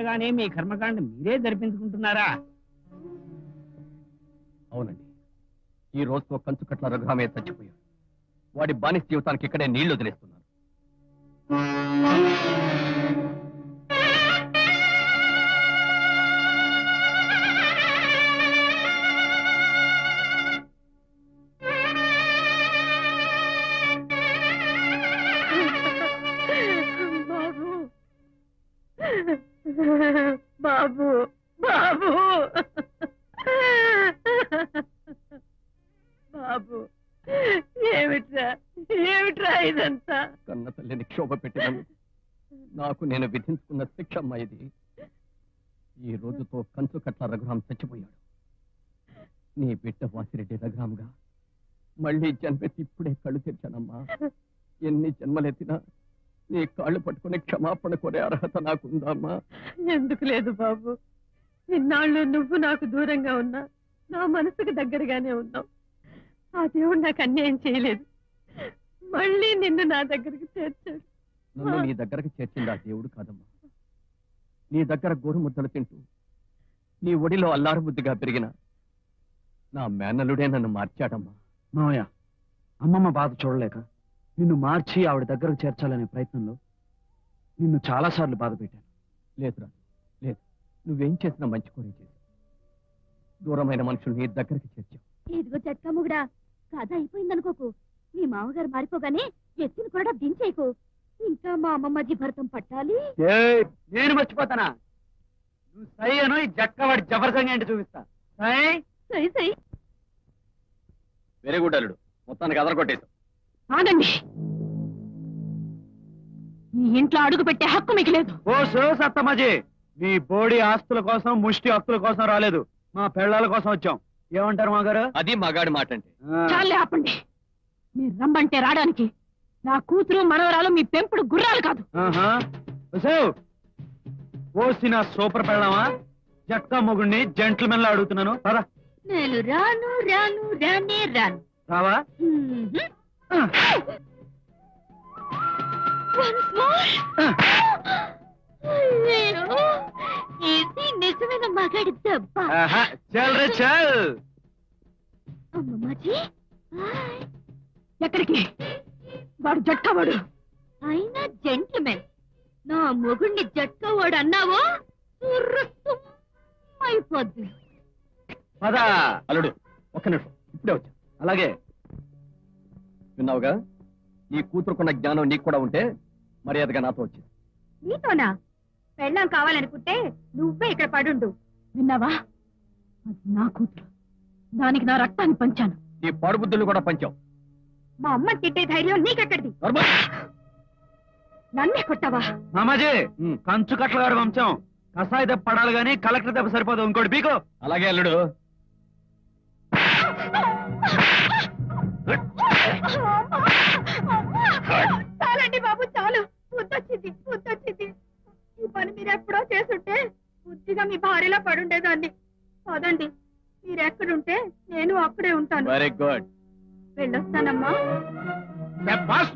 ఉండగానే మీ కర్మకాండ మీరే జరిపించుకుంటున్నారా? అవునండి, ఈ రోజుతో కంచుకట్ల రఘురామయ్య చచ్చిపోయాడు. వాడి బానిస జీవితానికి ఇక్కడే నీళ్లు వదిలేస్తున్నాను. బాబు బాబు బాబు, ఏమిట్రా ఏమిట్రా ఇదంతా? కన్న తల్లిని క్షోభ పెట్టినందుకు నాకు నేను విధించుకున్న శిక్ష అమ్మా ఇది. ఈ రోజుతో కంచుకట్ల రఘురాం చచ్చిపోయాడు. నీ బిడ్డ వాసిరెడ్డి రఘురాంగా మళ్ళీ జన్మెత్తి ఇప్పుడే కళ్ళు తెరిచానమ్మా. ఎన్ని జన్మలెత్తినా నీ కాళ్ళు పట్టుకుని క్షమాపణ కోరే అర్హత నాకుందమ్మా. ఎందుకు లేదు బాబు, ఇన్నాళ్ళు నువ్వు నాకు దూరంగా ఉన్నా నా మనసుకు దగ్గరగానే ఉన్నావు. ఆ దేవుడు నాకు అన్యాయం చేయలేదు, మళ్ళీ నిన్ను నా దగ్గరికి చేర్చాడు. నన్ను నీ దగ్గరకు చేర్చింది ఆ దేవుడు కాదమ్మా. నీ దగ్గర గోరు ముద్దలు తింటూ నీ ఒడిలో అల్లారు బుద్ధిగా పెరిగిన నా మేనలుడే నన్ను మార్చాడమ్మా. మావయ్య, అమ్మమ్మ బాధ చూడలేక నిన్ను మార్చి ఆవిడ దగ్గరకు చేర్చాలనే ప్రయత్నంలో నిన్ను చాలాసార్లు బాధ పెట్టాను. లేదురా, లేదు. నువ్వేం చేసినా మంచి కోరే చేసి దూరమైన మనుషులు నీ దగ్గరికి చేర్చావు. ఇదిగో చెట్కమ్ముగుడా, కథ అయిపోయిందనుకోకు. మీ మామగారు మారిపోగానే ఎత్తును కూడా దించేకు. ఇంకా మా అమ్మమ్మ జీభరతం పట్టాలి. నేను మర్చిపోతానా? నువ్వు సై అను, ఈ జక్కవాడి జబర్సంగా ఏంటి చూపిస్తా. సై సై సై. వెరీ గుడ్ అల్లుడు, మొత్తానికి అదరగొట్టేశావు. ఆగండి, ఈ ఇంట్లో అడుగు పెట్టే హక్కు మీకు లేదు. ఓ సత్తమ్మజీ, మీ బోడి ఆస్తుల కోసం ముష్టి హక్కుల కోసం రాలేదు, మా పెళ్ళాల కోసం వచ్చాం. ఏమంటారు మాగారు? అది మగాడి మాట అంటే. చాలే ఆపండి. మీరు రమ్మంటే రావడానికి నా కూతురు మనవరాలు మీ పెంపుడు గుర్రాలు కాదు. ఓసిన సూపర్ పెళ్ళామా? జక్క మొగుడిని జెంట్మెన్ లా అడుగుతున్నాను. పద. నేను రాను రాను రానే రాను. రావా? ఇది నిజమైన మగాడి దెబ్బ. చల్ రే చల్. అమ్మమ్మాజీ, ఎక్కడికి? వాడు జట్కవాడు. అయినా జెంట్మెన్. నా మొగుడిని జట్కవాడు అన్నావో అయిపోద్ది. పద. అల్లుడు, ఒక్క నిమిషం, ఇప్పుడే వచ్చా. అలాగే. విన్నావుగా, నీ కూతురుకున్న జ్ఞానం నీకు కూడా ఉంటే మర్యాదగా నాతో వచ్చింది. నీతోనా? పెళ్ళాం కావాలనుకుంటే నువ్వే ఇక్కడ పడుండు. విన్నావా? అది నా కూతురు, దానికి నా రక్తాన్ని పంచాను. నీ పాడుబుద్ధులు కూడా పంచావు. మా అమ్మ తిట్టే ధైర్యం నీకెక్కడిది? నన్నే కొట్టావా? మామాజీ, కంచు కట్ల గారు వంశం కసాయి దెబ్బ పడాలి గాని కలెక్టర్ దెబ్బ సరిపోదు. ఇంకోటి బీకో. అలాగే అల్లుడు. చాలండి బాబు, చాలు. బుద్ధొచ్చింది, బుద్ధొచ్చింది. ఈ పని మీరు ఎప్పుడో చేస్తుంటే బుద్ధిగా మీ భార్యలో పడుండేదాన్ని. పదండి, మీరెక్కడుంటే నేను అక్కడే ఉంటాను. Very good. వెళ్ళొస్తానమ్మా.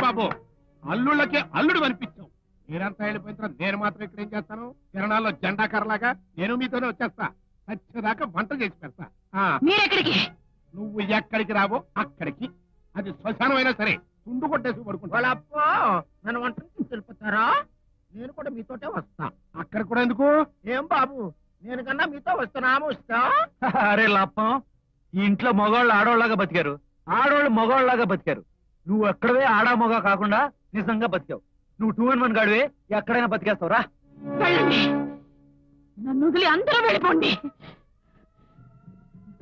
బాబు, అల్లుళ్ళకి అల్లుడు అనిపించావు. మీరంతా వెళ్ళిపోయిన తర్వాత నేను మాత్రం ఇక్కడ ఏం చేస్తాను? కిరణాల్లో జెండా కర్రలాగా నేను మీతోనే వచ్చేస్తా. వచ్చేదాకా వంట చేసి పెడతా. మీరెక్కడికి? నువ్వు ఎక్కడికి రావో అక్కడికి. అది శ్మశానమైనా సరే తుండు కొట్టేసి పడుకుంటా. నన్ను వంట వెళ్ళిపోతారా? నేను కూడా మీతోటే వస్తా. అక్కడ కూడా ఎందుకు? ఏం బాబు, నేను కన్నా మీతో వస్తున్నా. అరే లాపం, ఈ ఇంట్లో మగవాళ్ళు ఆడవాళ్ళలాగా బతికారు, ఆడవాళ్ళు మగవాళ్ళలాగా బతికారు. నువ్వు ఎక్కడవే ఆడా మగ కాకుండా నిజంగా బతికావు. నువ్వు 2 in 1 గాడివే, ఎక్కడైనా బతికేస్తావురా. వెళ్ళండి, నన్ను వదిలి అందరూ వెళ్ళిపోండి.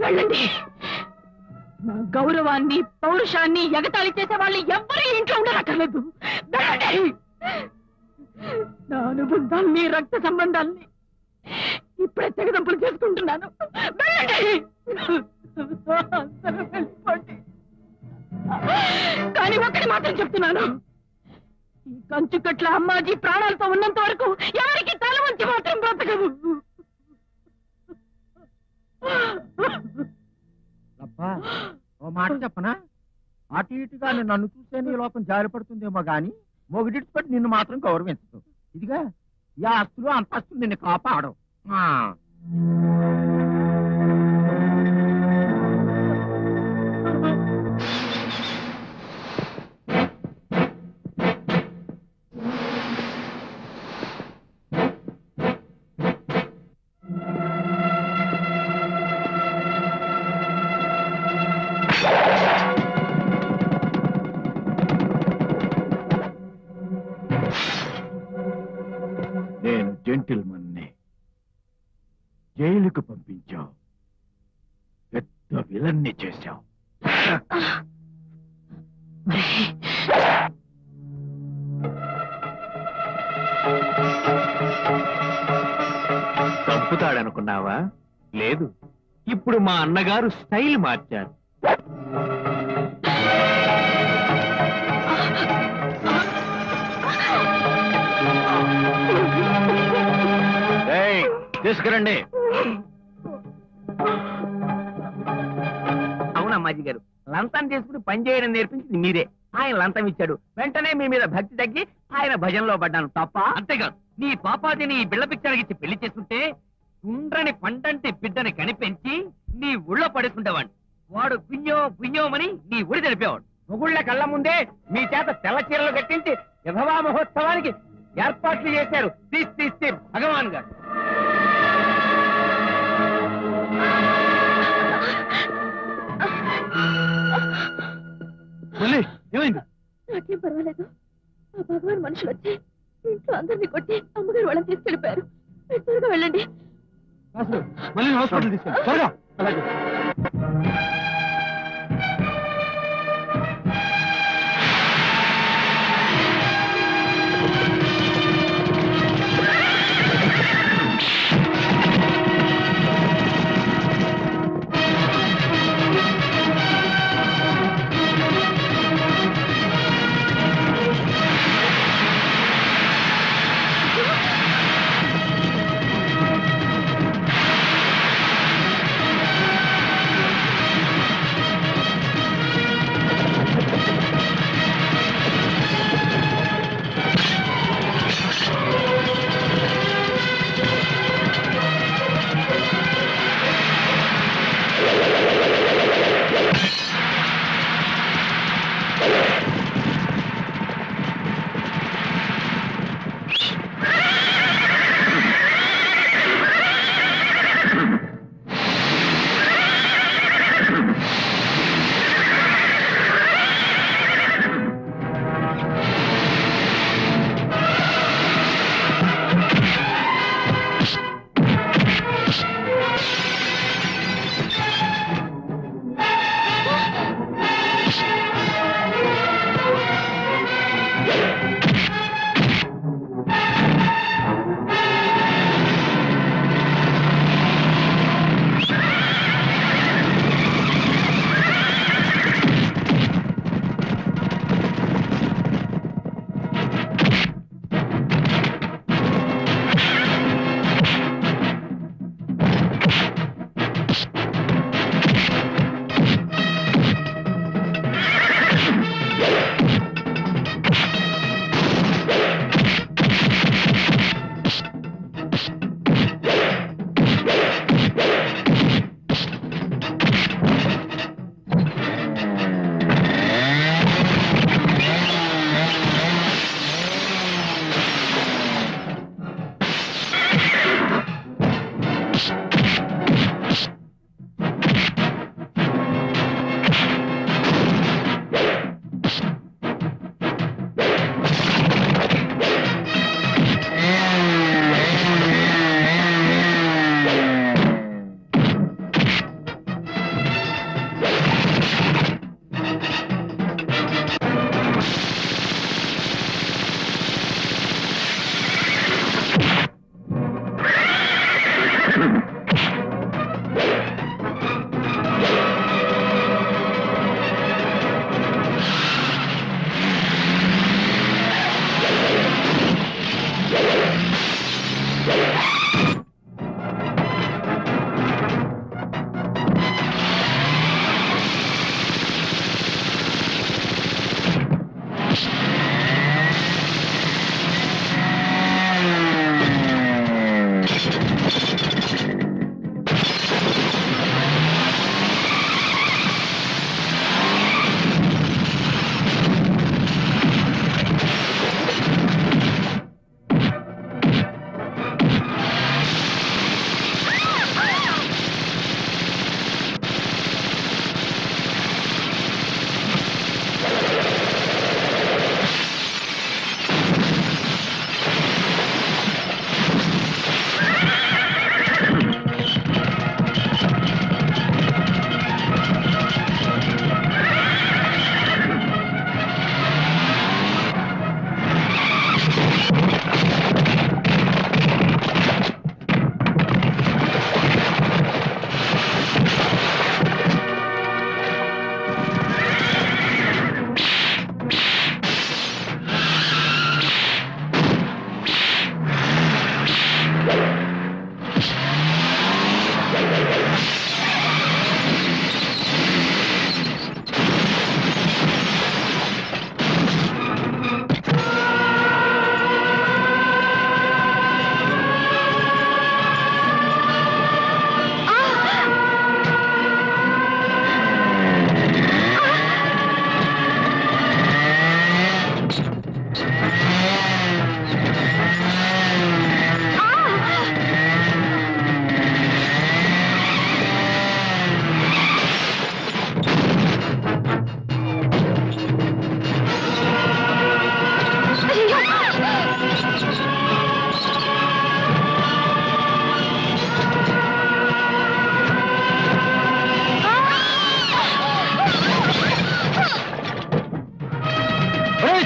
వెళ్ళండి. నా గౌరవాన్ని, పౌరుషాన్ని ఎగతాళి చేసే వాళ్ళు ఎవ్వరూ ఇంట్లో ఉండనక్కర్లేదు. వెళ్ళండి. నా అనుబంధాల్ని, రక్త సంబంధాల్ని ఇప్పుడే తెగదంపులు చేసుకుంటున్నాను. వెళ్ళండి, అందరూ వెళ్ళిపోండి. కానీ ఒక్కటి మాత్రం చెప్తున్నాను, ఈ కంచుకట్ల అమ్మాజీ ప్రాణాలతో ఉన్నంత వరకు ఎవరికి తల వంచి మాత్రం బ్రతకదు. ఓ మాట చెప్పనా? అటు ఇటుగా నన్ను చూస్తే నీ లోకం జారిపడుతుందేమో గాని మొగుడిపట్టి నిన్ను మాత్రం గౌరవించదు. ఇదిగా ఈ ఆస్తులు అంతస్తులు నిన్ను కాపాడు. నేను జెంటిల్మన్ని జైలుకు పంపించావు, పెద్ద విలన్ని చేశావు. చంపుతాడనుకున్నావా? లేదు, ఇప్పుడు మా అన్నగారు స్టైల్ మార్చారు. తీసుకురండి. అవునమ్మాజీ గారు, లంతం చేసుకుని పని చేయడం నేర్పించింది మీరే. ఆయన లంతం ఇచ్చాడు, వెంటనే మీ మీద భక్తి తగ్గి ఆయన భజనలో పడ్డాను తప్ప. అంతేకాదు, నీ పాపాదిని ఈ బిళ్ళ పిక్చర్కి ఇచ్చి పెళ్లి చేసుకుంటే కుండ్రని పండంటి బిడ్డని కనిపెంచి నీ ఊళ్ళో పడేసుకుంటేవాడు. వాడు గుయ్యో గుయ్యోమని నీ ఊడి తెలిపేవాడు. మొగుళ్ళ కళ్ళ ముందే మీ చేత తెల్ల చీరలు కట్టించి విధవా మహోత్సవానికి ఏర్పాట్లు చేశారు తీస్తే భగవాన్ గారు. ఏమైంది? నాకేం పర్వాలేదు. ఆ భగవాన్ మనుషులు వచ్చి ఇంట్లో అందరినీ కొట్టి అమ్మగారు వాళ్ళని తీసుకెళ్లిపోయారు. మీరు త్వరగా వెళ్ళండి. మళ్ళీ హాస్పిటల్ తీసుకెళ్ళి త్వరగా. అలాగే.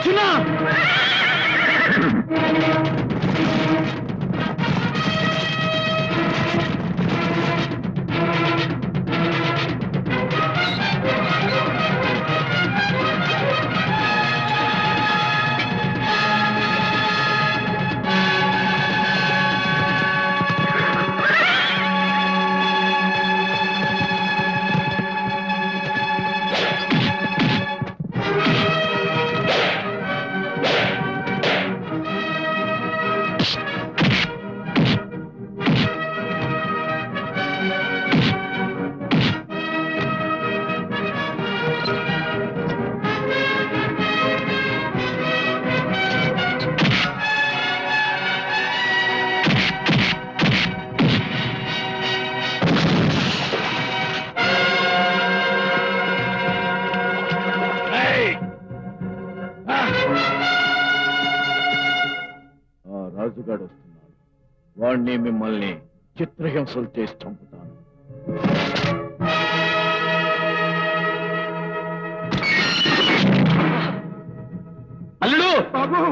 చిన్న రాజుగాడు వస్తున్నాడు. వాడిని మిమ్మల్ని చిత్రహింసలు చేసి చంపుతాను. అల్లుడు బాబు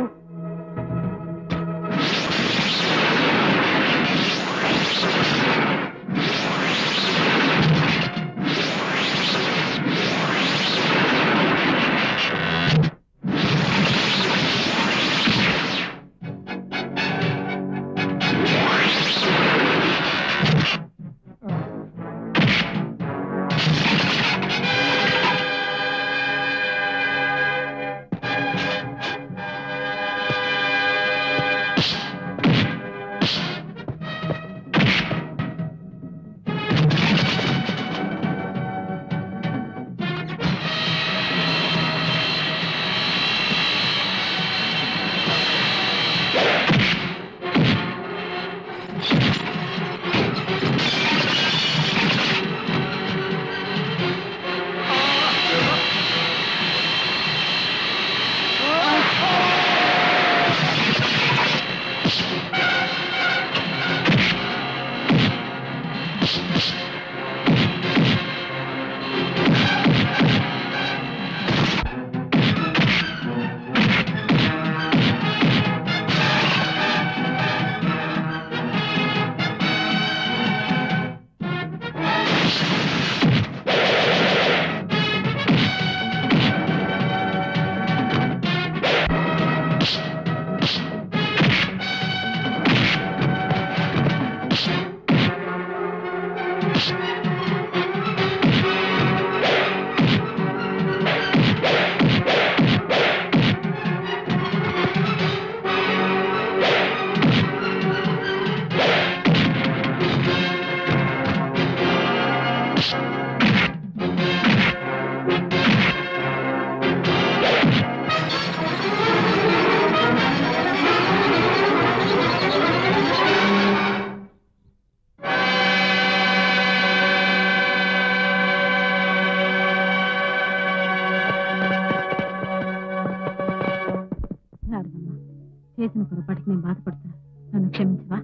చేసిన పొరపాటుకి నేను బాధపడుతున్నా. నన్ను క్షమించవా?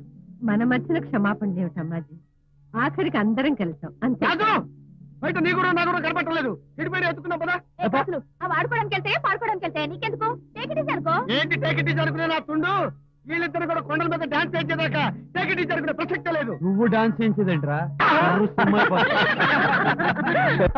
మన మధ్యన క్షమాపణ ఏమిటమ్మాజీ? ఆఖరికి అందరం కలిసాం అంతే. బయట నీ కూడా నా కూడా కనపట్టలేదు. ఇటుపైన ఎత్తుకున్నాం కదా. ఆడుకోవడానికి వెళ్తే పాడుకోవడానికి వెళ్తే నీకెందుకు? టేకిటీస్ అనుకో. ఏంటి టేకిటీస్ అనుకునే నా తుండు? వీళ్ళిద్దరు కూడా కొండల మీద డాన్స్ చేసేదాకా టేకిటీస్ అనుకునే ప్రసక్తే లేదు. నువ్వు డాన్స్ చేయించేదేంట్రా?